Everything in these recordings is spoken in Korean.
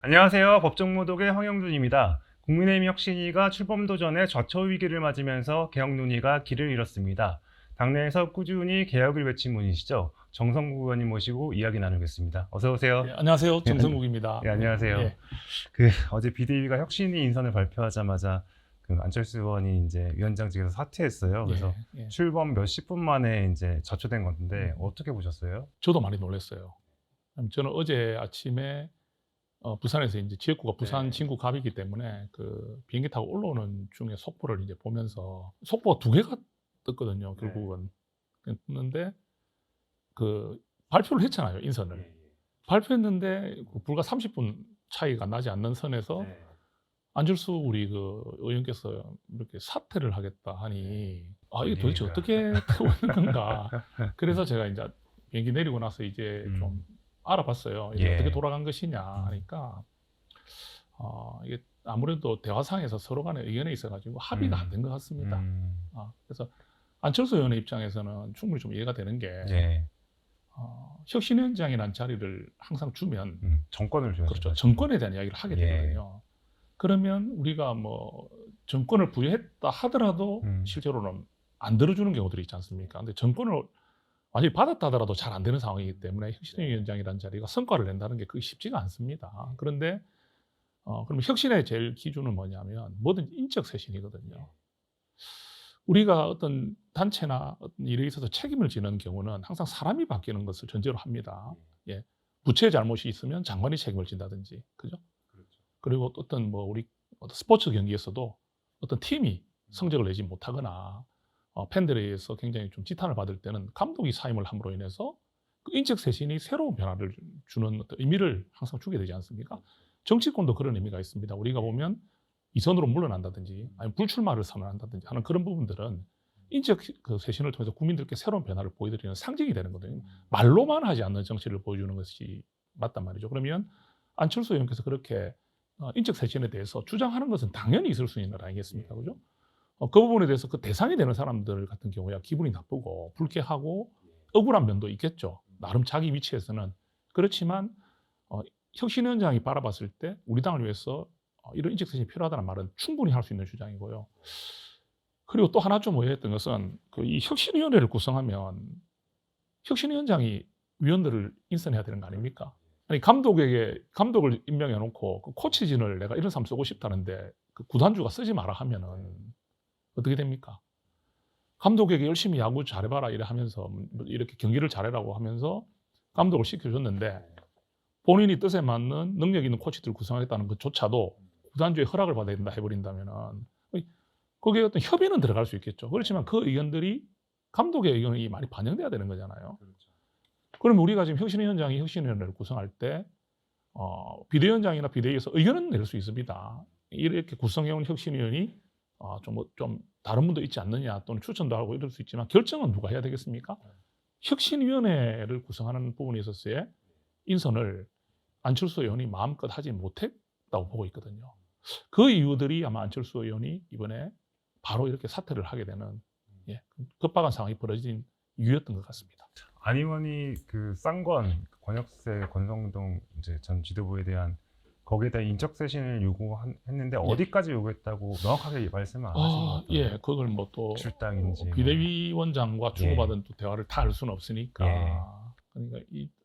안녕하세요. 법정모독의 황영준입니다. 국민의힘 혁신위가 출범도전에 좌초위기를 맞으면서 개혁 논의가 길을 잃었습니다. 당내에서 꾸준히 개혁을 외친 분이시죠. 정성국 의원님 모시고 이야기 나누겠습니다. 어서 오세요. 예, 안녕하세요. 네, 정성국입니다. 안녕하세요. 예, 어제 비대위가 혁신위 인선을 발표하자마자 안철수 의원이 이제 위원장직에서 사퇴했어요. 그래서 예. 출범 몇십 분 만에 이제 좌초된 건데 어떻게 보셨어요? 저도 많이 놀랐어요. 저는 어제 아침에 부산에서 이제 지역구가 부산 네. 진구 갑이기 때문에 그 비행기 타고 올라오는 중에 속보를 이제 보면서 속보가 두 개가 떴거든요. 네. 결국은 떴는데 그 발표를 했잖아요. 인선을 예, 예. 발표했는데 불과 30분 차이가 나지 않는 선에서 네. 안철수 우리 그 의원께서 이렇게 사퇴를 하겠다 하니 이게 도대체 예. 어떻게 되고 있는 건가. 그래서 제가 이제 비행기 내리고 나서 이제 좀 알아봤어요. 이게 예. 어떻게 돌아간 것이냐 하니까 이게 아무래도 대화상에서 서로 간에 의견에 있어 가지고 합의가 안 된 것 같습니다. 그래서 안철수 의원의 입장에서는 충분히 좀 이해가 되는 게 예. 혁신위원장이라는 자리를 항상 주면 정권을 줘야 그렇죠. 돼요. 정권에 대한 이야기를 하게 예. 되거든요. 그러면 우리가 뭐 정권을 부여했다 하더라도 실제로는 안 들어주는 경우들이 있지 않습니까? 근데 정권을 완전히 받았다 하더라도 잘 안 되는 상황이기 때문에 혁신위원장이라는 자리가 성과를 낸다는 게 그게 쉽지가 않습니다. 그런데 그러면 혁신의 제일 기준은 뭐냐면 뭐든지 인적 쇄신이거든요. 우리가 어떤 단체나 어떤 일에 있어서 책임을 지는 경우는 항상 사람이 바뀌는 것을 전제로 합니다. 예. 부처의 잘못이 있으면 장관이 책임을 진다든지, 그죠? 그리고 또 어떤 뭐 우리 어떤 스포츠 경기에서도 어떤 팀이 성적을 내지 못하거나 팬들에 의해서 굉장히 좀 지탄을 받을 때는 감독이 사임을 함으로 인해서 그 인적 쇄신이 새로운 변화를 주는 어떤 의미를 항상 주게 되지 않습니까? 정치권도 그런 의미가 있습니다. 우리가 보면 이선으로 물러난다든지 아니면 불출마를 선언한다든지 하는 그런 부분들은 인적 그 쇄신을 통해서 국민들께 새로운 변화를 보여드리는 상징이 되는 거거든요. 말로만 하지 않는 정치를 보여주는 것이 맞단 말이죠. 그러면 안철수 의원께서 그렇게 인적 쇄신에 대해서 주장하는 것은 당연히 있을 수 있는 일 아니겠습니까? 그죠? 그 부분에 대해서 그 대상이 되는 사람들 같은 경우야 기분이 나쁘고 불쾌하고 억울한 면도 있겠죠. 나름 자기 위치에서는. 그렇지만 혁신위원장이 바라봤을 때 우리 당을 위해서 이런 인적 쇄신이 필요하다는 말은 충분히 할 수 있는 주장이고요. 그리고 또 하나 좀 의아했던 것은 이 혁신위원회를 구성하면 혁신위원장이 위원들을 인선해야 되는 거 아닙니까? 아니 감독을 임명해 놓고 그 코치진을 내가 이런 사람 쓰고 싶다는데 그 구단주가 쓰지 마라 하면은 어떻게 됩니까? 감독에게 열심히 야구 잘해봐라 이래 하면서 뭐 이렇게 경기를 잘해라고 하면서 감독을 시켜줬는데 본인이 뜻에 맞는 능력 있는 코치들을 구성하겠다는 것조차도 구단주의 허락을 받아야 된다 해버린다면은 거기에 어떤 협의는 들어갈 수 있겠죠. 그렇지만 그 의견들이 감독의 의견이 많이 반영돼야 되는 거잖아요. 그러면 우리가 지금 혁신위원장이 혁신위원회를 구성할 때 비대위원장이나 비대위에서 의견은 낼 수 있습니다. 이렇게 구성해온 혁신위원이 좀 다른 분도 있지 않느냐 또는 추천도 하고 이럴 수 있지만 결정은 누가 해야 되겠습니까? 혁신위원회를 구성하는 부분에 있어서의 인선을 안철수 의원이 마음껏 하지 못했다고 보고 있거든요. 그 이유들이 아마 안철수 의원이 이번에 바로 이렇게 사퇴를 하게 되는 급박한 상황이 벌어진 이유였던 것 같습니다. 안 의원이 그 쌍권 권역세 권성동 이제 전 지도부에 대한 거기에 대한 인적 쇄신을 요구했는데 어디까지 요구했다고 명확하게 말씀을 안 하신 것 같아요. 그걸 뭐 또 출당인지 비대위원장과 주고받은 또 대화를 다 할 수는 없으니까. 그러니까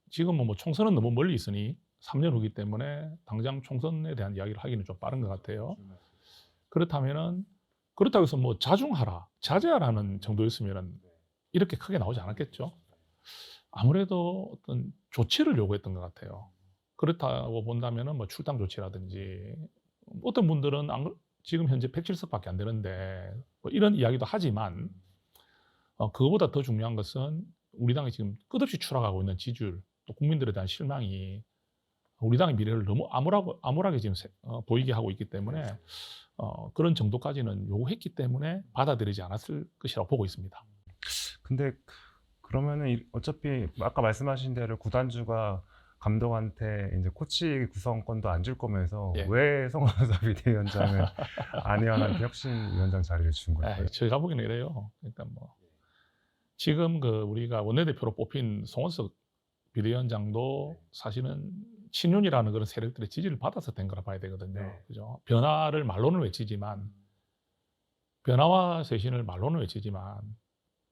지금은 뭐 총선은 너무 멀리 있으니 3년 후기 때문에 당장 총선에 대한 이야기를 하기는 좀 빠른 것 같아요. 그렇다고 해서 뭐 자중하라, 자제하라는 정도였으면은 이렇게 크게 나오지 않았겠죠. 아무래도 어떤 조치를 요구했던 것 같아요. 그렇다고 본다면은 뭐 출당 조치라든지 어떤 분들은 지금 현재 107석밖에 안 되는데 뭐 이런 이야기도 하지만 그거보다 더 중요한 것은 우리 당이 지금 끝없이 추락하고 있는 지지율 또 국민들에 대한 실망이 우리 당의 미래를 너무 암울하게 지금 보이게 하고 있기 때문에 그런 정도까지는 요구했기 때문에 받아들이지 않았을 것이라고 보고 있습니다. 근데 그러면은 어차피 아까 말씀하신 대로 구단주가 감독한테 이제 코치 구성권도 안 줄 거면서 왜 송원섭 비대위원장을 안 의원한테 혁신위원장 자리를 준 거예요? 제가 보기에는 이래요. 그러니까 뭐 지금 우리가 원내대표로 뽑힌 송원석 비대위원장도 사실은 친윤이라는 그런 세력들의 지지를 받아서 된 거라 봐야 되거든요. 네. 그죠? 변화를 말로는 외치지만, 변화와 쇄신을 말로는 외치지만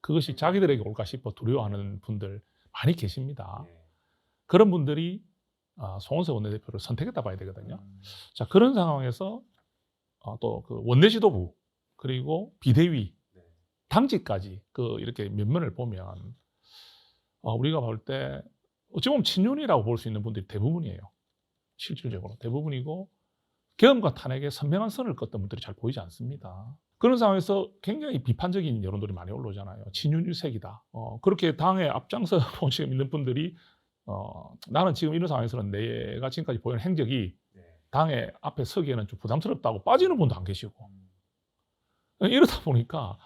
그것이 자기들에게 올까 싶어 두려워하는 분들 많이 계십니다. 그런 분들이 송원석 원내대표를 선택했다 봐야 되거든요. 자, 그런 상황에서 또 그 원내 지도부 그리고 비대위, 당직까지 그 이렇게 면면을 보면 우리가 볼 때 어찌 보면 친윤이라고 볼 수 있는 분들이 대부분이에요. 실질적으로 대부분이고 계엄과 탄핵에 선명한 선을 껐던 분들이 잘 보이지 않습니다. 그런 상황에서 굉장히 비판적인 여론들이 많이 올라오잖아요. 친윤 일색이다. 그렇게 당에 앞장서 보시고 있는 분들이 나는 지금 이런 상황에서는 내가 지금까지 보인 행적이 당의 앞에 서기에는 좀 부담스럽다고 빠지는 분도 안 계시고 이러다 보니까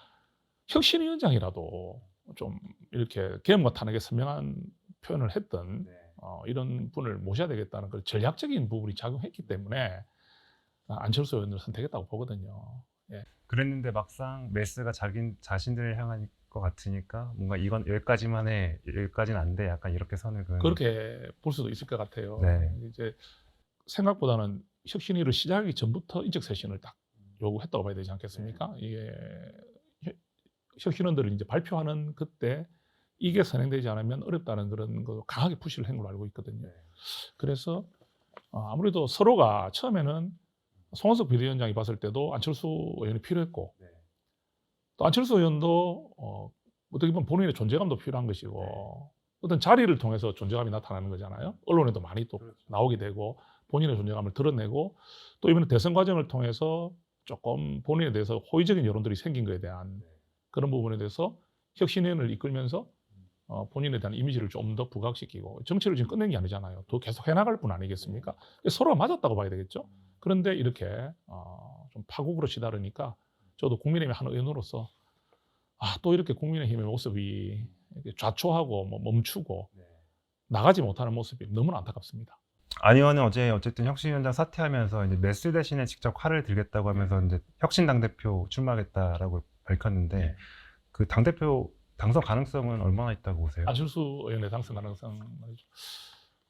혁신위원장이라도 좀 이렇게 계엄과 탄핵에 선명한 표현을 했던 이런 분을 모셔야 되겠다는 그 전략적인 부분이 작용했기 때문에 안철수 의원을 선택했다고 보거든요. 예. 그랬는데 막상 메스가 자신들을 향한 것 같으니까 뭔가 이건 여기까지만 해, 여기까지는 안 돼, 약간 이렇게 선을 그은. 그렇게 볼 수도 있을 것 같아요. 네. 이제 생각보다는 혁신위를 시작하기 전부터 인적 쇄신을 딱 요구했다고 봐야 되지 않겠습니까? 이게 혁신원들을 이제 발표하는 그때 이게 선행되지 않으면 어렵다는 그런 거 강하게 푸시를 한 걸로 알고 있거든요. 그래서 아무래도 서로가 처음에는 송원석 비대위원장이 봤을 때도 안철수 의원이 필요했고 또 안철수 의원도 어떻게 보면 본인의 존재감도 필요한 것이고 어떤 자리를 통해서 존재감이 나타나는 거잖아요. 언론에도 많이 또 나오게 되고 본인의 존재감을 드러내고 또 이번에 대선 과정을 통해서 조금 본인에 대해서 호의적인 여론들이 생긴 것에 대한 그런 부분에 대해서 혁신위원을 이끌면서 본인에 대한 이미지를 좀 더 부각시키고 정치를 지금 끝낸 게 아니잖아요. 더 계속 해나갈 뿐 아니겠습니까? 서로가 맞았다고 봐야 되겠죠. 그런데 이렇게 좀 파국으로 치달으니까 저도 국민의힘의 한 의원으로서 또 이렇게 국민의힘의 모습이 이렇게 좌초하고 멈추고 나가지 못하는 모습이 너무나 안타깝습니다. 안 의원은 어제 어쨌든 혁신위원장 사퇴하면서 이제 메스 대신에 직접 칼을 들겠다고 하면서 이제 혁신 당대표 출마하겠다라고 밝혔는데 그 당대표 당선 가능성은 얼마나 있다고 보세요? 안철수 의원의 당선 가능성 말이죠.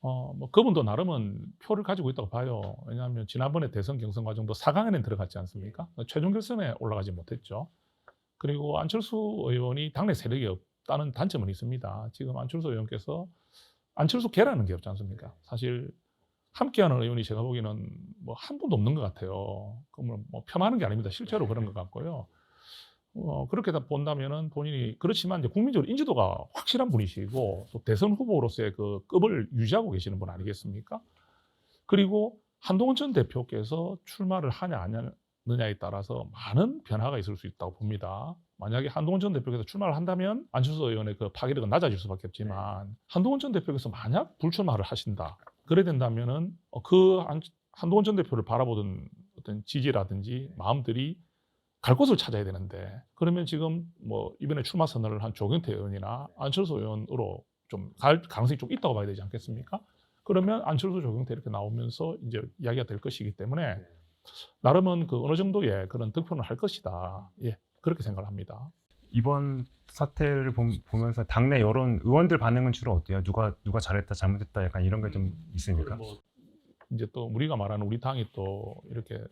뭐 그분도 나름은 표를 가지고 있다고 봐요. 왜냐하면 지난번에 대선 경선 과정도 4강에는 들어갔지 않습니까? 최종 결선에 올라가지 못했죠. 그리고 안철수 의원이 당내 세력이 없다는 단점은 있습니다. 지금 안철수 의원께서 안철수계라는 게 없지 않습니까? 사실 함께하는 의원이 제가 보기에는 뭐 한 분도 없는 것 같아요. 그러면 뭐 폄하하는 게 아닙니다. 실제로 그런 것 같고요. 그렇게 본다면은 본인이 그렇지만 이제 국민적으로 인지도가 확실한 분이시고 또 대선 후보로서의 그 급을 유지하고 계시는 분 아니겠습니까? 그리고 한동훈 전 대표께서 출마를 하냐 안 하느냐에 따라서 많은 변화가 있을 수 있다고 봅니다. 만약에 한동훈 전 대표께서 출마를 한다면 안철수 의원의 그 파괴력은 낮아질 수밖에 없지만 한동훈 전 대표께서 만약 불출마를 하신다. 그래 된다면은 그 한동훈 전 대표를 바라보던 어떤 지지라든지 마음들이 갈 곳을 찾아야 되는데 그러면 지금 뭐 이번에 출마 선언을 한 조경태 의원이나 안철수 의원으로 좀 갈 가능성이 좀 있다고 봐야 되지 않겠습니까? 그러면 안철수 조경태 이렇게 나오면서 이제 이야기가 될 것이기 때문에 나름은 그 어느 정도의 그런 득표는 할 것이다. 예, 그렇게 생각을 합니다. 이번 사태를 보면서 당내 여론 의원들 반응은 주로 어때요? 누가 잘했다 잘못했다 약간 이런 게 좀 있습니까? 뭐 이제 또 우리가 말하는 우리 당이 또 이렇게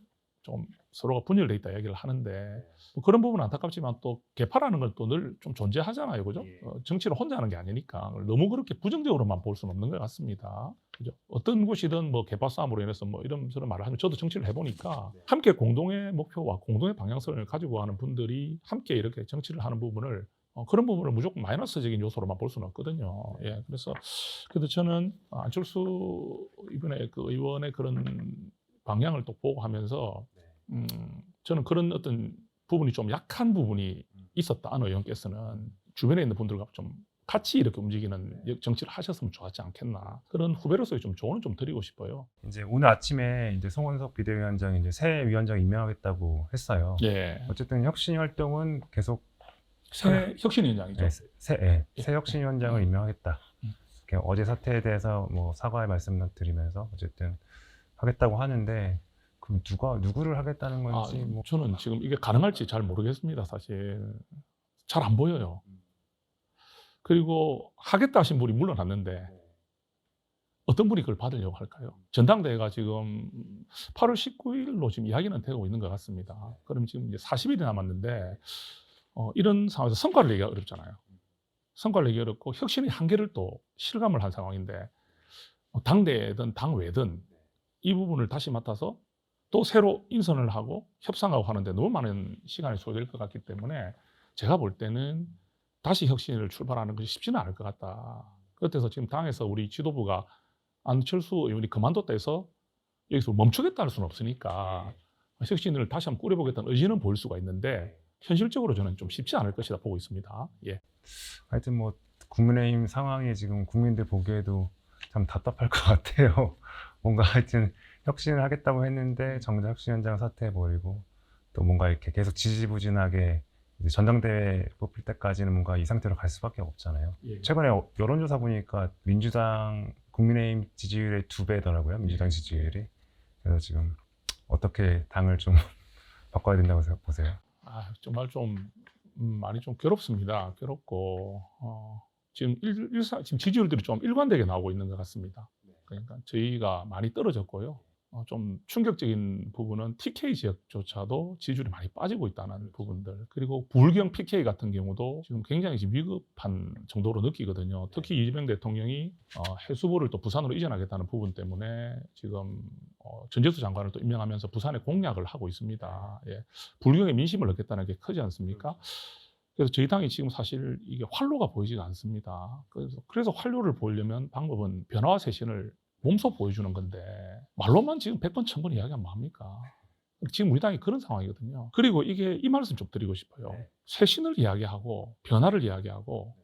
좀 서로가 분열돼 있다 얘기를 하는데 뭐 그런 부분은 안타깝지만 또 개파라는 건 또 늘 좀 존재하잖아요, 그죠? 정치를 혼자 하는 게 아니니까 너무 그렇게 부정적으로만 볼 수는 없는 것 같습니다. 그죠? 어떤 곳이든 뭐 개파 싸움으로 인해서 뭐 이런저런 말을 하면 저도 정치를 해보니까 함께 공동의 목표와 공동의 방향성을 가지고 하는 분들이 함께 이렇게 정치를 하는 부분을 그런 부분을 무조건 마이너스적인 요소로만 볼 수는 없거든요. 예, 그래서 저는 안철수 이번에 그 의원의 그런 방향을 또 보고 하면서 저는 그런 어떤 부분이 좀 약한 부분이 있었다. 안 의원께서는 주변에 있는 분들과 좀 같이 이렇게 움직이는 정치를 하셨으면 좋았지 않겠나. 그런 후배로서의 좀 조언을 좀 드리고 싶어요. 이제 오늘 아침에 이제 송원석 비대위원장이 이제 새 위원장 임명하겠다고 했어요. 예. 어쨌든 혁신 활동은 계속 새 혁신위원장이죠. 새 혁신위원장을 임명하겠다. 어제 사태에 대해서 뭐 사과의 말씀을 드리면서 어쨌든 하겠다고 하는데 그럼 누구를 하겠다는 건지 뭐. 저는 지금 이게 가능할지 잘 모르겠습니다. 사실 잘 안 보여요. 그리고 하겠다 하신 분이 물러났는데 어떤 분이 그걸 받으려고 할까요? 전당대회가 지금 8월 19일로 지금 이야기는 되고 있는 것 같습니다. 그럼 지금 이제 40일이 남았는데 이런 상황에서 성과를 내기가 어렵잖아요. 성과를 내기 어렵고 혁신의 한계를 또 실감을 한 상황인데 당내든 당외든 이 부분을 다시 맡아서 또 새로 인선을 하고 협상하고 하는데 너무 많은 시간이 소요될 것 같기 때문에 제가 볼 때는 다시 혁신을 출발하는 것이 쉽지는 않을 것 같다. 그래서 지금 당에서 우리 지도부가 안철수 의원이 그만뒀다 해서 여기서 멈추겠다 할 수는 없으니까 혁신을 다시 한번 꾸려보겠다는 의지는 보일 수가 있는데 현실적으로 저는 좀 쉽지 않을 것이다 보고 있습니다. 예. 하여튼 뭐 국민의힘 상황이 지금 국민들 보기에도 참 답답할 것 같아요. 뭔가 하여튼 혁신을 하겠다고 했는데 정작 혁신위원장 사퇴해버리고 또 뭔가 이렇게 계속 지지부진하게 이제 전당대회 뽑힐 때까지는 뭔가 이 상태로 갈 수밖에 없잖아요. 예. 최근에 여론조사 보니까 민주당, 국민의힘 지지율의 2배더라고요. 민주당 지지율이. 그래서 지금 어떻게 당을 좀 바꿔야 된다고 보세요? 정말 좀 많이 좀 괴롭습니다. 괴롭고 지금 지금 지지율들이 좀 일관되게 나오고 있는 것 같습니다. 그러니까 저희가 많이 떨어졌고요. 좀 충격적인 부분은 TK 지역조차도 지지율이 많이 빠지고 있다는 부분들, 그리고 부울경 PK 같은 경우도 지금 굉장히 지금 위급한 정도로 느끼거든요. 특히 이재명 대통령이 해수부를 또 부산으로 이전하겠다는 부분 때문에 지금 전재수 장관을 또 임명하면서 부산에 공략을 하고 있습니다. 예. 부울경의 민심을 얻겠다는 게 크지 않습니까? 그래서 저희 당이 지금 사실 이게 활로가 보이지가 않습니다. 그래서 활로를 보이려면 방법은 변화와 쇄신을 몸소 보여주는 건데 말로만 지금 100번 1000번 이야기하면 뭐합니까? 지금 우리 당이 그런 상황이거든요. 그리고 이 말씀 좀 드리고 싶어요. 쇄신을 이야기하고 변화를 이야기하고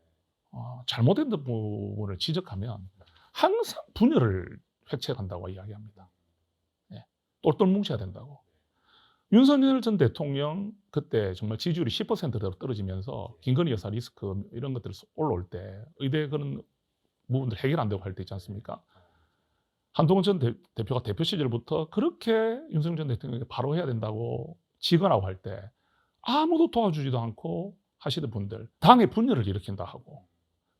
잘못된 부분을 지적하면 항상 분열을 획책한다고 이야기합니다. 예. 똘똘 뭉쳐야 된다고. 윤석열 전 대통령 그때 정말 지지율이 10%대로 떨어지면서 김건희 여사 리스크 이런 것들이 올라올 때 의대 그런 부분들 해결 안 되고 할 때 있지 않습니까? 한동훈 전 대표가 대표 시절부터 그렇게 윤석열 전 대통령이 바로 해야 된다고 직언하고 할 때 아무도 도와주지도 않고 하시던 분들, 당의 분열을 일으킨다 하고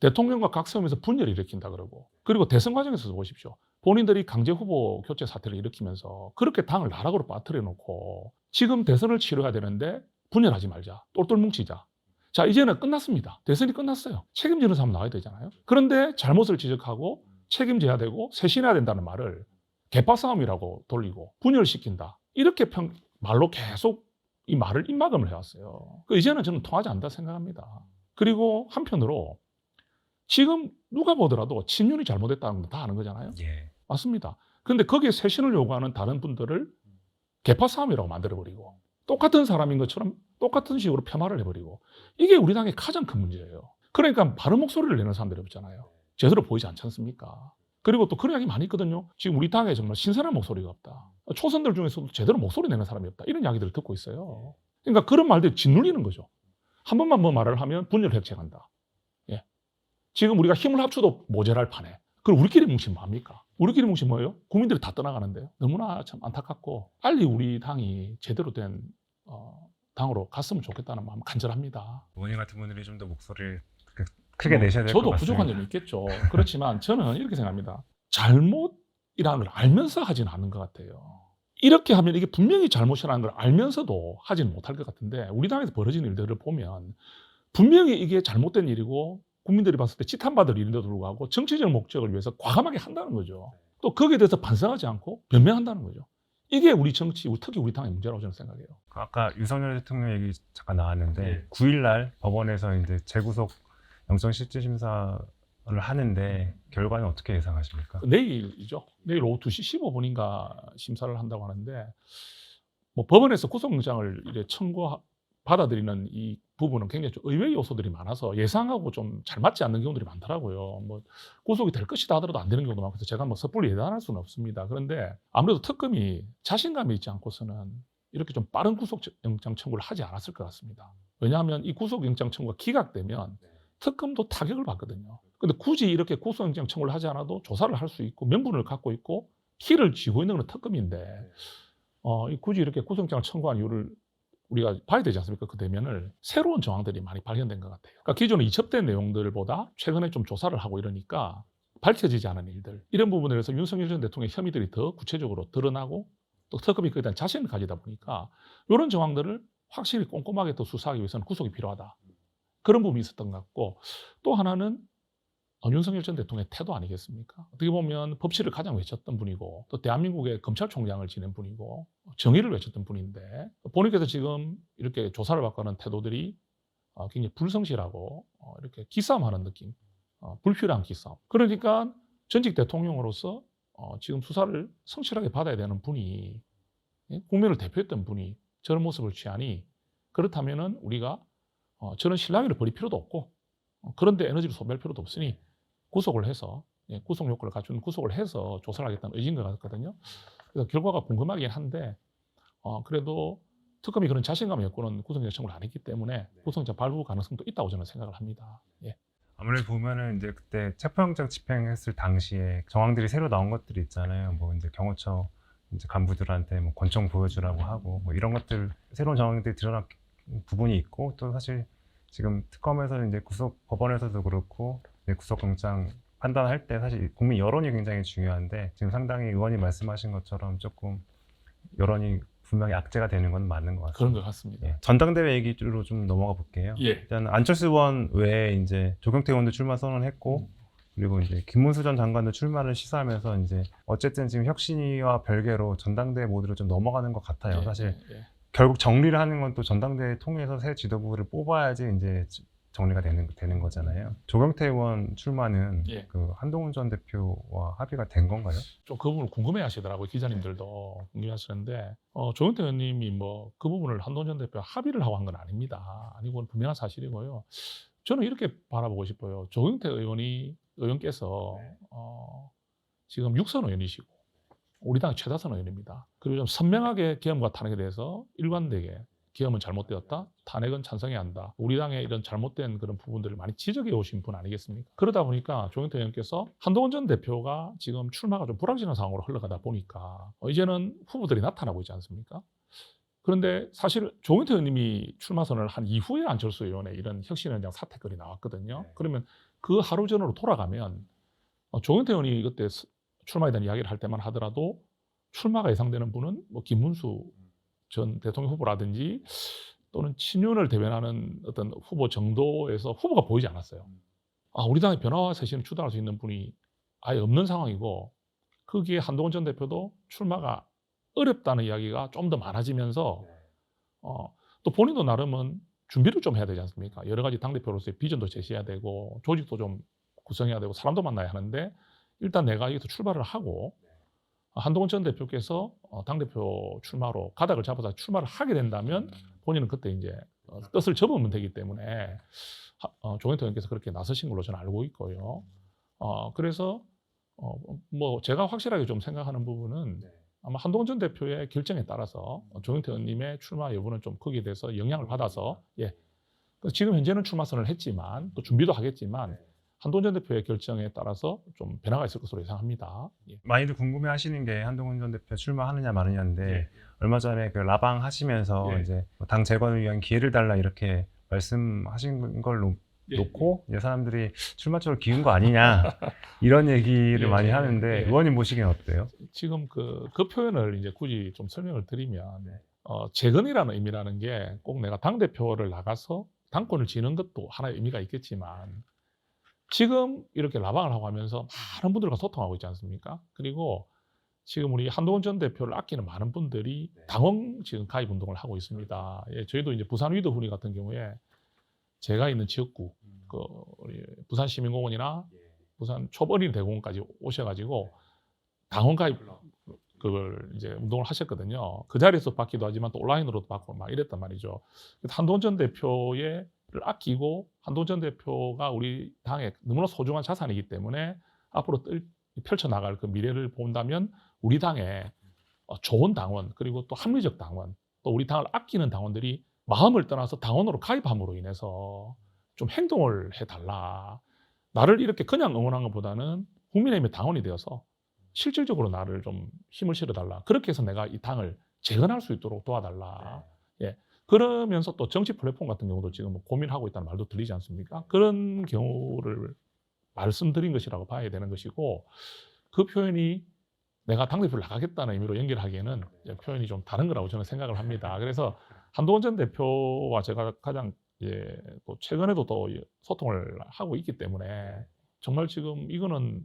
대통령과 각 세우면서 분열을 일으킨다 그러고, 그리고 대선 과정에서 보십시오. 본인들이 강제 후보 교체 사태를 일으키면서 그렇게 당을 나락으로 빠뜨려 놓고 지금 대선을 치러야 되는데 분열하지 말자, 똘똘 뭉치자. 자, 이제는 끝났습니다. 대선이 끝났어요. 책임지는 사람 나와야 되잖아요. 그런데 잘못을 지적하고 책임져야 되고 쇄신해야 된다는 말을 개파싸움이라고 돌리고 분열시킨다, 이렇게 말로 계속 이 말을 입막음을 해왔어요. 이제는 저는 통하지 않는다 생각합니다. 그리고 한편으로 지금 누가 보더라도 친윤이 잘못했다는 건 다 아는 거잖아요. 예. 맞습니다. 그런데 거기에 쇄신을 요구하는 다른 분들을 개파싸움이라고 만들어버리고 똑같은 사람인 것처럼 똑같은 식으로 폄하를 해버리고, 이게 우리 당의 가장 큰 문제예요. 그러니까 바른 목소리를 내는 사람들이 없잖아요. 제대로 보이지 않지 않습니까? 그리고 또 그런 이야기 많이 있거든요. 지금 우리 당에 정말 신선한 목소리가 없다. 초선들 중에서도 제대로 목소리 내는 사람이 없다. 이런 이야기들을 듣고 있어요. 그러니까 그런 말들이 짓눌리는 거죠. 한 번만 뭐 말을 하면 분열 획책한다. 예. 지금 우리가 힘을 합쳐도 모자랄 판에 그럼 우리끼리 뭉치면 뭐합니까? 우리끼리 뭉치면 뭐예요? 국민들이 다 떠나가는데요. 너무나 참 안타깝고 빨리 우리 당이 제대로 된 당으로 갔으면 좋겠다는 마음 간절합니다. 의원님 같은 분들이 좀 더 목소리를 크게 내셔야 될 것 같습니다. 저도 부족한 점이 있겠죠. 그렇지만 저는 이렇게 생각합니다. 잘못이라는 걸 알면서 하지는 않는 것 같아요. 이렇게 하면 이게 분명히 잘못이라는 걸 알면서도 하지는 못할 것 같은데, 우리 당에서 벌어지는 일들을 보면 분명히 이게 잘못된 일이고 국민들이 봤을 때 치탄받을 일인데도 불구하고 정치적 목적을 위해서 과감하게 한다는 거죠. 또 거기에 대해서 반성하지 않고 변명한다는 거죠. 이게 우리 정치, 특히 우리 당의 문제라고 저는 생각해요. 아까 윤석열 대통령 얘기 잠깐 나왔는데 9일날 법원에서 이제 재구속 영장실질심사를 하는데 결과는 어떻게 예상하십니까? 내일이죠. 내일 오후 2시 15분인가 심사를 한다고 하는데, 뭐 법원에서 구속영장을 이제 받아들이는 이 부분은 굉장히 좀 의외의 요소들이 많아서 예상하고 좀 잘 맞지 않는 경우들이 많더라고요. 뭐 구속이 될 것이다 하더라도 안 되는 경우도 많고, 그래서 제가 뭐 섣불리 예단할 수는 없습니다. 그런데 아무래도 특검이 자신감이 있지 않고서는 이렇게 좀 빠른 구속영장 청구를 하지 않았을 것 같습니다. 왜냐하면 이 구속영장 청구가 기각되면 특검도 타격을 받거든요. 근데 굳이 이렇게 구속영장 청구를 하지 않아도 조사를 할 수 있고 명분을 갖고 있고 키를 쥐고 있는 건 특검인데 굳이 이렇게 구속영장을 청구한 이유를 우리가 봐야 되지 않습니까? 그 대면을 새로운 정황들이 많이 발견된 것 같아요. 그러니까 기존에 이첩된 내용들보다 최근에 좀 조사를 하고 이러니까 밝혀지지 않은 일들, 이런 부분에 대해서 윤석열 전 대통령의 혐의들이 더 구체적으로 드러나고 또 특검이 그에 대한 자신을 가지다 보니까 이런 정황들을 확실히 꼼꼼하게 또 수사하기 위해서는 구속이 필요하다. 그런 부분이 있었던 것 같고, 또 하나는 윤석열 전 대통령의 태도 아니겠습니까? 어떻게 보면 법치를 가장 외쳤던 분이고 또 대한민국의 검찰총장을 지낸 분이고 정의를 외쳤던 분인데, 본인께서 지금 이렇게 조사를 받고 하는 태도들이 굉장히 불성실하고 이렇게 기싸움하는 느낌, 불필요한 기싸움. 그러니까 전직 대통령으로서 지금 수사를 성실하게 받아야 되는 분이, 국민을 대표했던 분이 저런 모습을 취하니, 그렇다면은 우리가 저런 신랑이를 버릴 필요도 없고 그런데 에너지를 소비할 필요도 없으니 구속을 해서, 구속 요건을 갖춘 구속을 해서 조사를 하겠다는 의지인 것 같거든요. 그래서 결과가 궁금하긴 한데 그래도 특검이 그런 자신감이 없고는 구속 요청을 안 했기 때문에 구속영장 발부 가능성도 있다고 저는 생각을 합니다. 예. 아무래도 보면은 이제 그때 체포영장 집행했을 당시에 정황들이 새로 나온 것들이 있잖아요. 뭐 이제 경호처 이제 간부들한테 뭐 권총 보여주라고 하고 뭐 이런 것들, 새로운 정황들이 드러난 부분이 있고, 또 사실 지금 특검에서 이제 법원에서도 그렇고 구속영장 판단할 때 사실 국민 여론이 굉장히 중요한데, 지금 상당히 의원님 말씀하신 것처럼 조금 여론이 분명히 악재가 되는 건 맞는 것 같습니다. 그런 것 같습니다. 예. 전당대회 얘기로 좀 넘어가 볼게요. 예. 일단 안철수 의원 외에 이제 조경태 의원도 출마 선언했고, 그리고 이제 김문수 전 장관도 출마를 시사하면서 이제 어쨌든 지금 혁신위와 별개로 전당대회 모드로 좀 넘어가는 것 같아요. 사실 결국 정리를 하는 건 또 전당대회 통해서 새 지도부를 뽑아야지 이제 정리가 되는 거잖아요. 조경태 의원 출마는 그 한동훈 전 대표와 합의가 된 건가요? 좀 그 부분을 궁금해하시더라고요. 기자님들도 궁금해하시는데 조경태 의원님이 뭐 그 부분을 한동훈 전 대표와 합의를 하고 한 건 아닙니다. 아니고 분명한 사실이고요. 저는 이렇게 바라보고 싶어요. 조경태 의원께서 지금 6선 의원이시고 우리 당의 최다선 의원입니다. 그리고 좀 선명하게 계엄과 탄핵에 대해서 일관되게 계엄은 잘못되었다, 탄핵은 찬성해야 한다, 우리 당의 이런 잘못된 그런 부분들을 많이 지적해 오신 분 아니겠습니까? 그러다 보니까 조경태 의원께서 한동훈 전 대표가 지금 출마가 좀 불확실한 상황으로 흘러가다 보니까 이제는 후보들이 나타나고 있지 않습니까? 그런데 사실 조경태 의원님이 출마 선언을 한 이후에 안철수 의원의 이런 혁신위원장 사태글이 나왔거든요. 그러면 그 하루 전으로 돌아가면 조경태 의원이 그때 출마에 대한 이야기를 할 때만 하더라도 출마가 예상되는 분은 뭐 김문수 전 대통령 후보라든지 또는 친윤을 대변하는 어떤 후보 정도에서 후보가 보이지 않았어요. 우리 당의 변화와 쇄신을 주도할 수 있는 분이 아예 없는 상황이고, 거기에 한동훈 전 대표도 출마가 어렵다는 이야기가 좀 더 많아지면서 또 본인도 나름은 준비를 좀 해야 되지 않습니까? 여러 가지 당대표로서의 비전도 제시해야 되고 조직도 좀 구성해야 되고 사람도 만나야 하는데, 일단 내가 여기서 출발을 하고 한동훈 전 대표께서 당대표 출마로 가닥을 잡아서 출마를 하게 된다면 본인은 그때 이제 뜻을 접으면 되기 때문에 조경태 의원께서 그렇게 나서신 걸로 저는 알고 있고요. 그래서 뭐 제가 확실하게 좀 생각하는 부분은 아마 한동훈 전 대표의 결정에 따라서 조경태 의원님의 출마 여부는 좀 거기에 대해서 영향을 받아서 지금 현재는 출마 선언을 했지만 또 준비도 하겠지만 한동훈 전 대표의 결정에 따라서 좀 변화가 있을 것으로 예상합니다. 많이들 궁금해하시는 게 한동훈 전 대표 출마하느냐 마느냐인데 얼마 전에 그 라방 하시면서 이제 당 재건을 위한 기회를 달라 이렇게 말씀하신 걸 놓고 이제 사람들이 출마 쪽으로 기운 거 아니냐 이런 얘기를 많이 하는데 의원님 보시기엔 어때요? 지금 그 표현을 이제 굳이 좀 설명을 드리면 재건이라는 의미라는 게 꼭 내가 당 대표를 나가서 당권을 쥐는 것도 하나의 의미가 있겠지만, 지금 이렇게 라방을 하고 하면서 많은 분들과 소통하고 있지 않습니까? 그리고 지금 우리 한동훈 전 대표를 아끼는 많은 분들이 당원 지금 가입 운동을 하고 있습니다. 저희도 이제 부산 위드 훈이 같은 경우에 제가 있는 지역구, 우리 부산 시민공원이나 부산 초버린 대공원까지 오셔가지고 당원 가입 그걸 이제 운동을 하셨거든요. 그 자리에서 받기도 하지만 또 온라인으로도 받고 막 이랬단 말이죠. 한동훈 전 대표를 아끼고 한동훈 전 대표가 우리 당의 너무나 소중한 자산이기 때문에 앞으로 펼쳐나갈 그 미래를 본다면 우리 당의 좋은 당원, 그리고 또 합리적 당원, 또 우리 당을 아끼는 당원들이 마음을 떠나서 당원으로 가입함으로 인해서 좀 행동을 해달라. 나를 이렇게 그냥 응원한 것보다는 국민의힘의 당원이 되어서 실질적으로 나를 좀 힘을 실어달라. 그렇게 해서 내가 이 당을 재건할 수 있도록 도와달라. 그러면서 또 정치 플랫폼 같은 경우도 지금 고민하고 있다는 말도 들리지 않습니까? 그런 경우를 말씀드린 것이라고 봐야 되는 것이고 그 표현이 내가 당대표를 나가겠다는 의미로 연결하기에는 표현이 좀 다른 거라고 저는 생각을 합니다. 그래서 한동훈 전 대표와 제가 가장 또 최근에도 또 소통을 하고 있기 때문에 정말 지금 이거는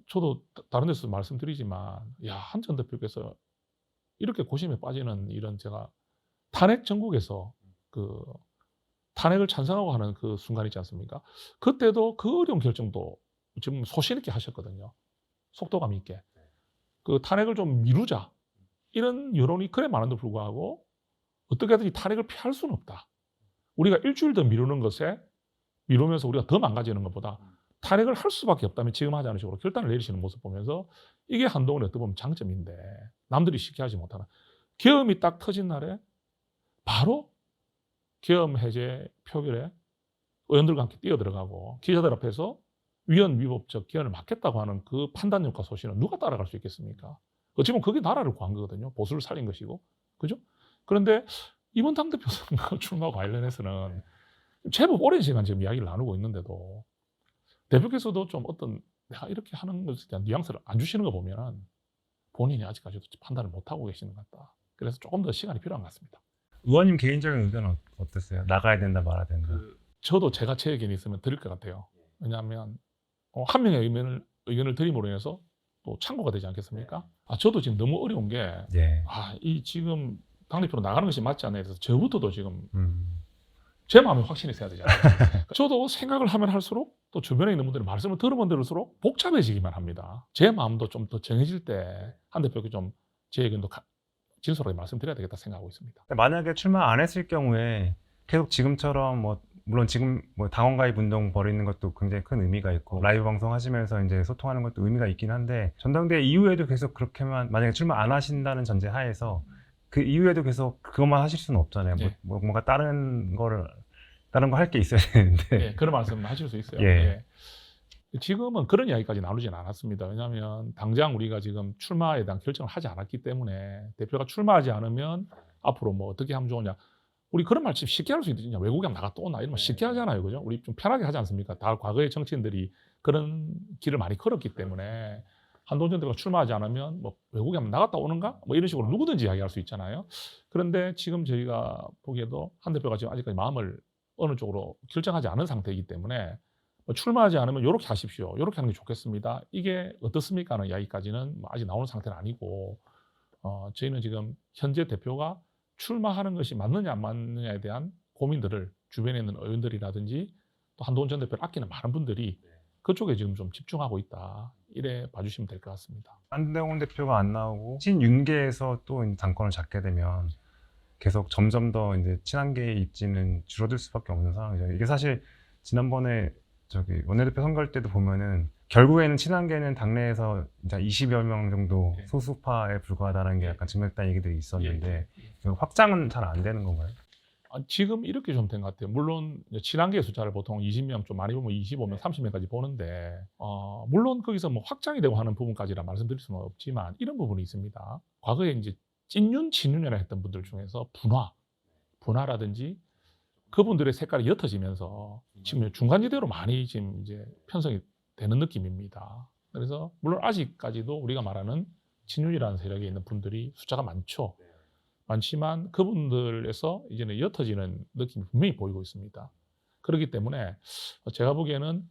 저도 다른 데서 말씀드리지만 한 전 대표께서 이렇게 고심에 빠지는 이런 제가 탄핵 전국에서 그 탄핵을 찬성하고 하는 그 순간 있지 않습니까? 그때도 그 어려운 결정도 지금 소신 있게 하셨거든요. 속도감 있게. 그 탄핵을 좀 미루자. 이런 여론이 그래 많은데 불구하고 어떻게 하든지 탄핵을 피할 수는 없다. 우리가 일주일 더 미루는 것에 미루면서 우리가 더 망가지는 것보다 탄핵을 할 수밖에 없다면 지금 하지 않은 식으로 결단을 내리시는 모습 보면서 이게 한동훈의 어떻게 보면 장점인데 남들이 쉽게 하지 못하는 계엄이 딱 터진 날에 바로 계엄 해제 표결에 의원들과 함께 뛰어들어가고 기자들 앞에서 위헌 위법적 기한을 막겠다고 하는 그 판단력과 소신은 누가 따라갈 수 있겠습니까? 어찌 보면 그게 나라를 구한 거거든요. 보수를 살린 것이고. 그죠? 그런데 이번 당대표 선거 출마 관련해서는 제법 오랜 시간 지금 이야기를 나누고 있는데도 대표께서도 좀 어떤 내가 이렇게 하는 것에 대한 뉘앙스를 안 주시는 거 보면 본인이 아직까지도 판단을 못하고 계시는 것 같다. 그래서 조금 더 시간이 필요한 것 같습니다. 의원님 개인적인 의견은 어땠어요? 나가야 된다 말아야 된다. 저도 제가 제 의견이 있으면 드릴 것 같아요. 왜냐하면 한 명의 의견을 드림으로 인해서 또 참고가 되지 않겠습니까? 저도 지금 너무 어려운 게 이 지금 당대표로 나가는 것이 맞지 않나 해서 저부터도 지금 제 마음에 확신이 있어야 되잖아요. 저도 생각을 하면 할수록 또 주변에 있는 분들의 말씀을 들으면 들을수록 복잡해지기만 합니다. 제 마음도 좀 더 정해질 때 한 대표께 좀 제 의견도 진솔하게 말씀드려야 되겠다 생각하고 있습니다. 만약에 출마 안 했을 경우에 계속 지금처럼 물론 지금 당원 가입 운동 벌이는 것도 굉장히 큰 의미가 있고 라이브 방송 하시면서 이제 소통하는 것도 의미가 있긴 한데 전당대회 이후에도 계속 그렇게만 만약에 출마 안 하신다는 전제 하에서 그 이후에도 계속 그것만 하실 수는 없잖아요. 예. 뭔가 다른 거 할 게 있어야 되는데. 그런 말씀 하실 수 있어요. 지금은 그런 이야기까지 나누진 않았습니다. 왜냐하면 당장 우리가 지금 출마에 대한 결정을 하지 않았기 때문에 대표가 출마하지 않으면 앞으로 어떻게 하면 좋으냐. 우리 그런 말 쉽게 할 수 있느냐. 외국에 나갔다 오나 이런 말 쉽게 하잖아요. 그죠? 우리 좀 편하게 하지 않습니까? 다 과거의 정치인들이 그런 길을 많이 걸었기 때문에 한동훈 전 대표가 출마하지 않으면 외국에 한번 나갔다 오는가? 이런 식으로 누구든지 이야기할 수 있잖아요. 그런데 지금 저희가 보기에도 한 대표가 지금 아직까지 마음을 어느 쪽으로 결정하지 않은 상태이기 때문에 출마하지 않으면 이렇게 하십시오. 이렇게 하는 게 좋겠습니다. 이게 어떻습니까? 하는 이야기까지는 아직 나오는 상태는 아니고 저희는 지금 현재 대표가 출마하는 것이 맞느냐 안 맞느냐에 대한 고민들을 주변에 있는 의원들이라든지 또 한동훈 전 대표를 아끼는 많은 분들이 그쪽에 지금 좀 집중하고 있다. 이래 봐주시면 될 것 같습니다. 한동훈 대표가 안 나오고 친윤계에서 또 당권을 잡게 되면 계속 점점 더 이제 친한계의 입지는 줄어들 수밖에 없는 상황이죠. 이게 사실 지난번에 원내대표 선거할 때도 보면은 결국에는 친한계는 당내에서 이제 20여 명 정도 소수파에 불과하다는 게 약간 증명됐다는 얘기들이 있었는데 확장은 잘 안 되는 건가요? 지금 이렇게 좀 된 것 같아요. 물론 친한계 숫자를 보통 20명 좀 많이 보면 25명, 30명까지 보는데 물론 거기서 확장이 되고 하는 부분까지라 말씀드릴 수는 없지만 이런 부분이 있습니다. 과거에 이제 찐윤, 친윤이라 했던 분들 중에서 분화라든지 그분들의 색깔이 옅어지면서 지금 중간지대로 많이 지금 이제 편성이 되는 느낌입니다. 그래서 물론 아직까지도 우리가 말하는 친윤이라는 세력에 있는 분들이 숫자가 많지만 그분들에서 이제는 옅어지는 느낌이 분명히 보이고 있습니다. 그렇기 때문에 제가 보기에는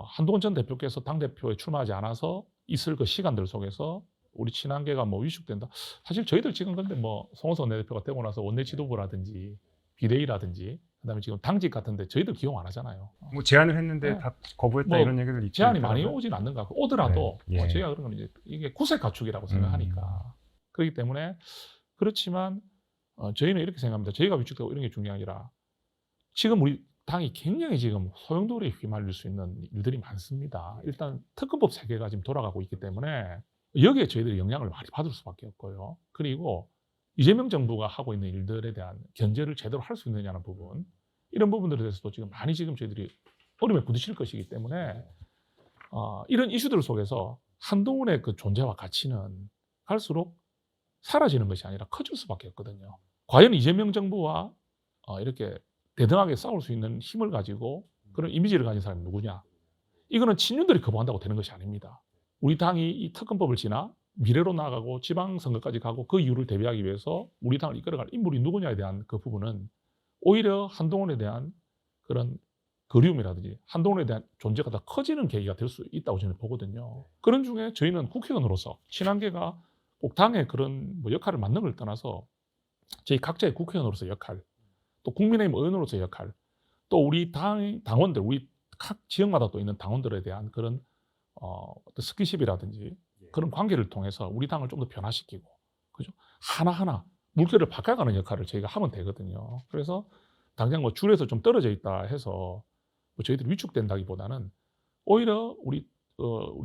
한동훈 전 대표께서 당대표에 출마하지 않아서 있을 그 시간들 속에서 우리 친한계가 위축된다. 사실 저희들 지금 근데 송호선 원내대표가 되고 나서 원내 지도부라든지 비대위라든지 그다음에 지금 당직 같은데 저희들 기용 안 하잖아요. 제안을 했는데 다 거부했다 이런 얘기들 있죠. 제안이 많이 오진 않는 것 같고 오더라도 저희가 그런 건 이제 이게 구색 가축이라고 생각하니까 그렇기 때문에 그렇지만 저희는 이렇게 생각합니다. 저희가 위축되고 이런 게 중요한 게 아니라 지금 우리 당이 굉장히 지금 소용돌이에 휘말릴 수 있는 일들이 많습니다. 일단 특검법 세계가 지금 돌아가고 있기 때문에 여기에 저희들이 영향을 많이 받을 수밖에 없고요. 그리고 이재명 정부가 하고 있는 일들에 대한 견제를 제대로 할 수 있느냐는 부분 이런 부분들에 대해서도 지금 많이 지금 저희들이 어려움에 부딪힐 것이기 때문에 이런 이슈들 속에서 한동훈의 그 존재와 가치는 갈수록 사라지는 것이 아니라 커질 수밖에 없거든요. 과연 이재명 정부와 이렇게 대등하게 싸울 수 있는 힘을 가지고 그런 이미지를 가진 사람이 누구냐? 이거는 친윤들이 거부한다고 되는 것이 아닙니다. 우리 당이 이 특검법을 지나 미래로 나아가고 지방선거까지 가고 그 이유를 대비하기 위해서 우리 당을 이끌어갈 인물이 누구냐에 대한 그 부분은 오히려 한동훈에 대한 그런 그리움이라든지 한동훈에 대한 존재가 더 커지는 계기가 될 수 있다고 저는 보거든요. 그런 중에 저희는 국회의원으로서 친한계가 꼭 당의 그런 뭐 역할을 맡는 걸 떠나서 저희 각자의 국회의원으로서 역할, 또 국민의힘 의원으로서의 역할, 또 우리 당원들, 우리 각 지역마다 또 있는 당원들에 대한 그런 어떤 스킨십이라든지 그런 관계를 통해서 우리 당을 좀 더 변화시키고, 그죠? 하나하나 물결을 바꿔가는 역할을 저희가 하면 되거든요. 그래서 당장 뭐 줄에서 좀 떨어져 있다 해서 뭐 저희들이 위축된다기보다는 오히려 우리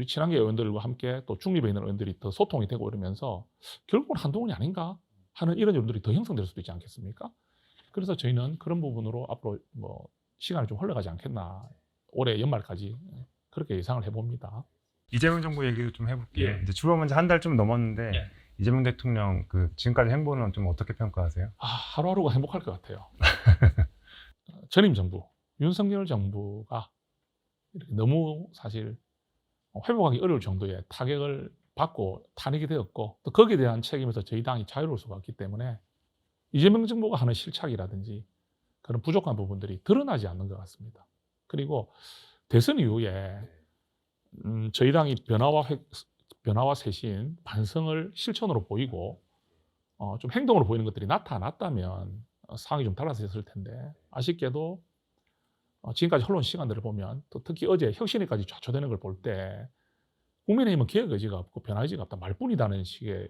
친한계 의원들과 함께 또 중립에 있는 의원들이 더 소통이 되고 이러면서 결국은 한동훈이 아닌가 하는 이런 여론들이 더 형성될 수도 있지 않겠습니까? 그래서 저희는 그런 부분으로 앞으로 뭐 시간이 좀 흘러가지 않겠나, 올해 연말까지 그렇게 예상을 해봅니다. 이재명 정부 얘기도 좀 해볼게요. 이제 출범한 지 한 달 좀 넘었는데 이재명 대통령 그 지금까지 행보는 좀 어떻게 평가하세요? 하루하루가 행복할 것 같아요. 전임 정부, 윤석열 정부가 이렇게 너무 사실 회복하기 어려울 정도의 타격을 받고 탄핵이 되었고, 또 거기에 대한 책임에서 저희 당이 자유로울 수가 없기 때문에 이재명 정부가 하는 실착이라든지 그런 부족한 부분들이 드러나지 않는 것 같습니다. 그리고 대선 이후에 저희 당이 변화와 쇄신, 반성을 실천으로 보이고 좀 행동으로 보이는 것들이 나타났다면 상황이 좀 달라졌을 텐데, 아쉽게도 지금까지 흘러온 시간들을 보면, 또 특히 어제 혁신위까지 좌초되는 걸 볼 때 국민의힘은 개혁 의지가 없고 변화 의지가 없다, 말뿐이다는 식의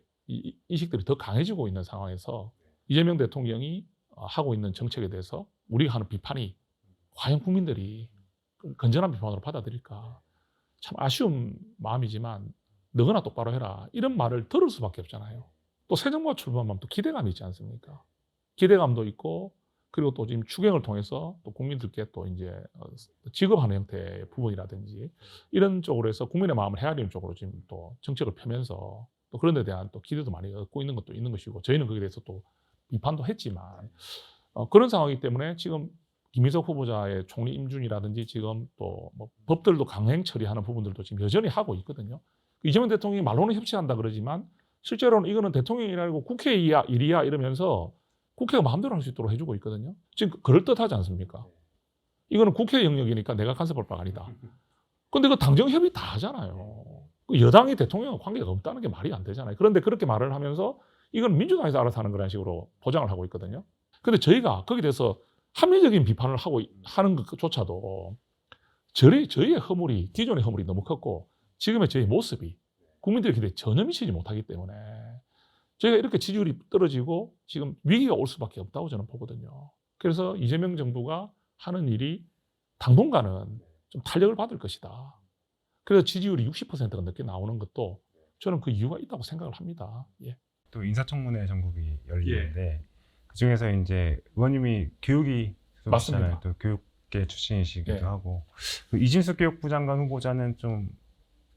인식들이 더 강해지고 있는 상황에서 이재명 대통령이 하고 있는 정책에 대해서 우리가 하는 비판이 과연 국민들이 건전한 비판으로 받아들일까, 참 아쉬운 마음이지만 너거나 똑바로 해라, 이런 말을 들을 수밖에 없잖아요. 또 새 정부가 출범하면 또 기대감이 있지 않습니까? 기대감도 있고, 그리고 또 지금 추경을 통해서 또 국민들께 또 이제 지급하는 형태의 부분이라든지 이런 쪽으로 해서 국민의 마음을 헤아리는 쪽으로 지금 또 정책을 펴면서 또 그런 데 대한 또 기대도 많이 얻고 있는 것도 있는 것이고, 저희는 거기에 대해서 또 비판도 했지만 그런 상황이기 때문에 지금 김희석 후보자의 총리 임준이라든지 지금 또 뭐 법들도 강행 처리하는 부분들도 지금 여전히 하고 있거든요. 이재명 대통령이 말로는 협치한다 그러지만 실제로는 이거는 대통령이 아니고 국회 일이야 이러면서 국회가 마음대로 할 수 있도록 해주고 있거든요. 지금 그럴듯하지 않습니까? 이거는 국회 영역이니까 내가 간섭할 바가 아니다. 근데 그 당정 협의 다 하잖아요. 여당이 대통령과 관계가 없다는 게 말이 안 되잖아요. 그런데 그렇게 말을 하면서 이건 민주당에서 알아서 하는 거라는 식으로 포장을 하고 있거든요. 근데 저희가 거기에 대해서 합리적인 비판을 하는 것조차도 저희의 허물이, 기존의 허물이 너무 컸고 지금의 저희 모습이 국민들의 기대에 전혀 미치지 못하기 때문에 저희가 이렇게 지지율이 떨어지고 지금 위기가 올 수밖에 없다고 저는 보거든요. 그래서 이재명 정부가 하는 일이 당분간은 좀 탄력을 받을 것이다. 그래서 지지율이 60%가 넘게 나오는 것도 저는 그 이유가 있다고 생각을 합니다. 예. 또 인사청문회 전국이 열리는데 그 중에서 이제 의원님이 교육이 맞습니다. 또 교육계 출신이시기도 하고, 그 이진숙 교육부 장관 후보자는 좀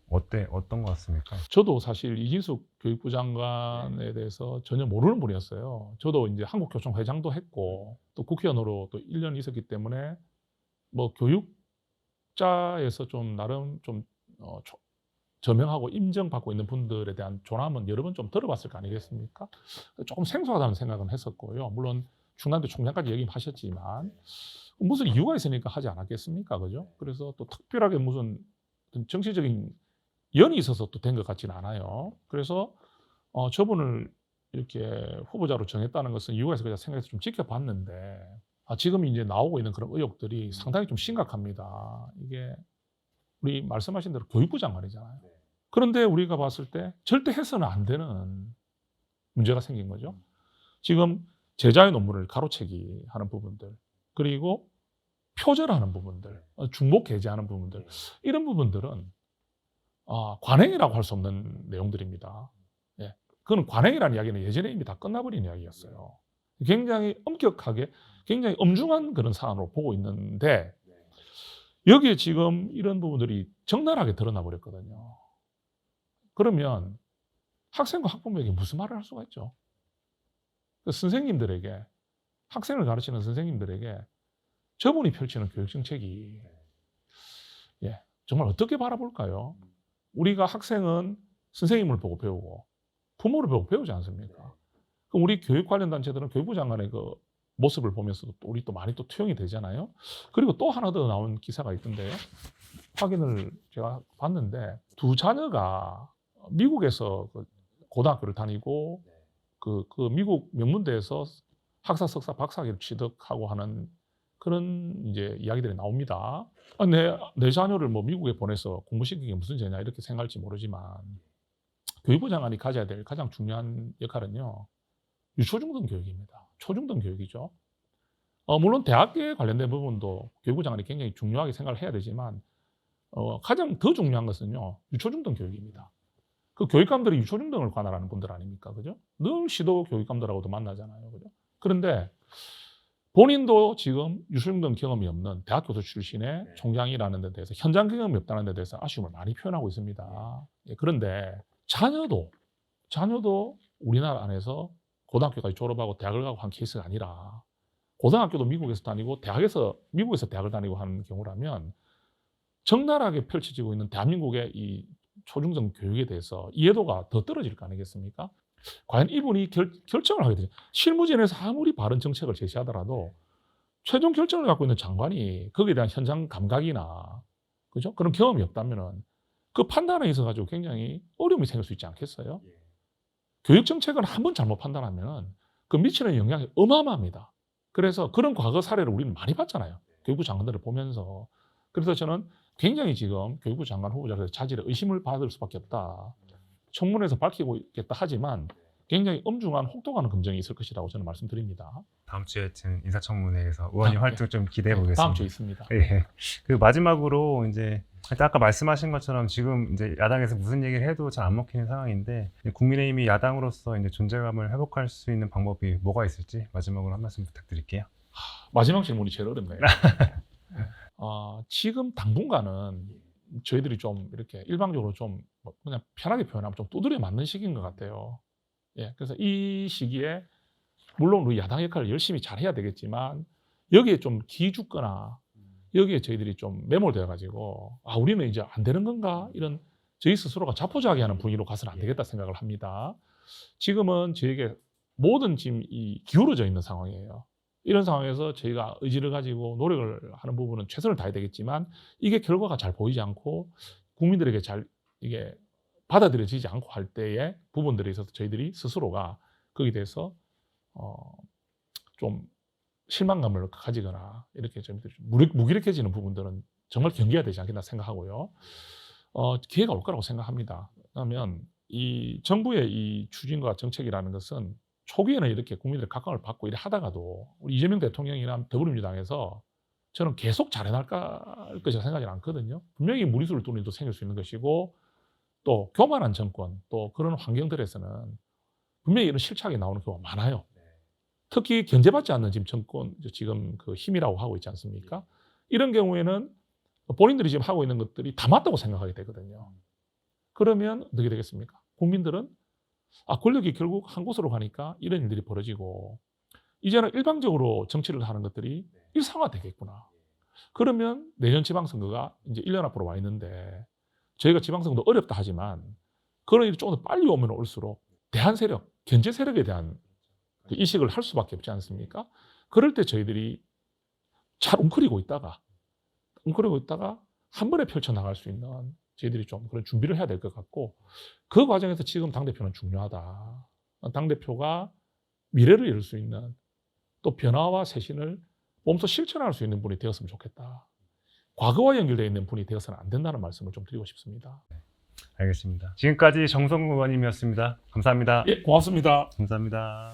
어떤 것 같습니까? 저도 사실 이진숙 교육부 장관에 대해서 전혀 모르는 분이었어요. 저도 이제 한국교총 회장도 했고 또 국회의원으로 또 1년 있었기 때문에 뭐 교육자에서 좀 나름 좀 저명하고 인정받고 있는 분들에 대한 조남은 여러 번 좀 들어봤을 거 아니겠습니까? 조금 생소하다는 생각은 했었고요. 물론 충남대 총장까지 얘기하셨지만 무슨 이유가 있으니까 하지 않았겠습니까? 그죠? 그래서 또 특별하게 무슨 정치적인 연이 있어서 또 된 것 같지는 않아요. 그래서 저분을 이렇게 후보자로 정했다는 것은 이유가 있어서 그냥 생각해서 좀 지켜봤는데, 지금 이제 나오고 있는 그런 의혹들이 상당히 좀 심각합니다. 이게 우리 말씀하신 대로 교육부 장관이잖아요. 그런데 우리가 봤을 때 절대 해서는 안 되는 문제가 생긴 거죠. 지금 제자의 논문을 가로채기 하는 부분들, 그리고 표절하는 부분들, 중복 게재하는 부분들, 이런 부분들은 관행이라고 할 수 없는 내용들입니다. 예. 그건 관행이라는 이야기는 예전에 이미 다 끝나버린 이야기였어요. 굉장히 엄격하게, 굉장히 엄중한 그런 사안으로 보고 있는데, 여기에 지금 이런 부분들이 적나라하게 드러나 버렸거든요. 그러면 학생과 학부모에게 무슨 말을 할 수가 있죠? 선생님들에게, 학생을 가르치는 선생님들에게 저분이 펼치는 교육 정책이 정말 어떻게 바라볼까요? 우리가 학생은 선생님을 보고 배우고 부모를 보고 배우지 않습니까? 그럼 우리 교육 관련 단체들은 교육부 장관의 그 모습을 보면서 우리 또 많이 또 투영이 되잖아요. 그리고 또 하나 더 나온 기사가 있던데요. 확인을 제가 봤는데 두 자녀가 미국에서 그 고등학교를 다니고 그 미국 명문대에서 학사, 석사, 박사학위를 취득하고 하는 그런 이제 이야기들이 나옵니다. 내 자녀를 뭐 미국에 보내서 공부시키는 게 무슨 죄냐 이렇게 생각할지 모르지만 교육부 장관이 가져야 될 가장 중요한 역할은요. 유초중등 교육입니다. 초중등 교육이죠. 물론 대학에 관련된 부분도 교육부 장관이 굉장히 중요하게 생각을 해야 되지만 가장 더 중요한 것은요. 유초중등 교육입니다. 그 교육감들이 유초중등을 관할하는 분들 아닙니까? 그죠? 늘 시도 교육감들하고도 만나잖아요. 그죠? 그런데 본인도 지금 유초중등 경험이 없는 대학 교수 출신의 총장이라는 데 대해서 현장 경험이 없다는 데 대해서 아쉬움을 많이 표현하고 있습니다. 그런데 자녀도 우리나라 안에서 고등학교까지 졸업하고 대학을 가고 한 케이스가 아니라 고등학교도 미국에서 다니고 미국에서 대학을 다니고 하는 경우라면 적나라하게 펼쳐지고 있는 대한민국의 이 초중등 교육에 대해서 이해도가 더 떨어질 거 아니겠습니까? 과연 이분이 결정을 하게 되죠. 실무진에서 아무리 바른 정책을 제시하더라도 최종 결정을 갖고 있는 장관이 거기에 대한 현장 감각이나 그죠? 그런 경험이 없다면은 그 판단에 있어 가지고 굉장히 어려움이 생길 수 있지 않겠어요? 교육 정책은 한 번 잘못 판단하면 그 미치는 영향이 어마어마합니다. 그래서 그런 과거 사례를 우리는 많이 봤잖아요. 교육부 장관들을 보면서. 그래서 저는 굉장히 지금 교육부 장관 후보자로서 자질에 의심을 받을 수밖에 없다. 청문회에서 밝히고 있겠다 하지만 굉장히 엄중한 혹독한 검증이 있을 것이라고 저는 말씀드립니다. 다음 주에 하여튼 인사청문회에서 의원님 활동 좀 기대해 보겠습니다. 다음 주에 있습니다. 예. 그 마지막으로 이제 아까 말씀하신 것처럼 지금 이제 야당에서 무슨 얘기를 해도 잘 안 먹히는 상황인데 국민의힘이 야당으로서 이제 존재감을 회복할 수 있는 방법이 뭐가 있을지 마지막으로 한 말씀 부탁드릴게요. 마지막 질문이 제일 어렵네요. 지금 당분간은 저희들이 좀 이렇게 일방적으로 좀 그냥 편하게 표현하면 좀 두드려 맞는 시기인 것 같아요. 예, 그래서 이 시기에 물론 우리 야당 역할을 열심히 잘 해야 되겠지만 여기에 좀 기죽거나 여기에 저희들이 좀 매몰되어 가지고 우리는 이제 안 되는 건가 이런 저희 스스로가 자포자기하는 분위기로 가서는 안 되겠다 생각을 합니다. 지금은 저에게 모든 지금 이 기울어져 있는 상황이에요. 이런 상황에서 저희가 의지를 가지고 노력을 하는 부분은 최선을 다해야 되겠지만 이게 결과가 잘 보이지 않고 국민들에게 잘 이게 받아들여지지 않고 할 때의 부분들에 있어서 저희들이 스스로가 거기에 대해서 좀 실망감을 가지거나 이렇게 좀 무기력해지는 부분들은 정말 경계해야 되지 않겠나 생각하고요. 기회가 올 거라고 생각합니다. 그러면 이 정부의 이 추진과 정책이라는 것은 초기에는 이렇게 국민들의 각광을 받고 이래 하다가도 우리 이재명 대통령이나 더불어민주당에서 저는 계속 잘해날 것이라 생각이 않거든요. 분명히 무리수를 두는 일도 생길 수 있는 것이고 또 교만한 정권 또 그런 환경들에서는 분명히 이런 실착이 나오는 경우가 많아요. 특히 견제받지 않는 지금 정권 지금 그 힘이라고 하고 있지 않습니까? 이런 경우에는 본인들이 지금 하고 있는 것들이 다 맞다고 생각하게 되거든요. 그러면 어떻게 되겠습니까? 국민들은 권력이 결국 한 곳으로 가니까 이런 일들이 벌어지고 이제는 일방적으로 정치를 하는 것들이 일상화되겠구나. 그러면 내년 지방선거가 이제 1년 앞으로 와 있는데 저희가 지방선거도 어렵다 하지만 그런 일이 조금 더 빨리 오면 올수록 대한 세력, 견제 세력에 대한 그 인식을 할 수밖에 없지 않습니까? 그럴 때 저희들이 잘 웅크리고 있다가 한 번에 펼쳐나갈 수 있는 저희들이 좀 그런 준비를 해야 될 것 같고 그 과정에서 지금 당대표는 중요하다. 당대표가 미래를 이룰 수 있는 또 변화와 쇄신을 몸소 실천할 수 있는 분이 되었으면 좋겠다. 과거와 연결되어 있는 분이 되어서는 안 된다는 말씀을 좀 드리고 싶습니다. 알겠습니다. 지금까지 정성구 의원님이었습니다. 감사합니다. 예, 고맙습니다. 감사합니다.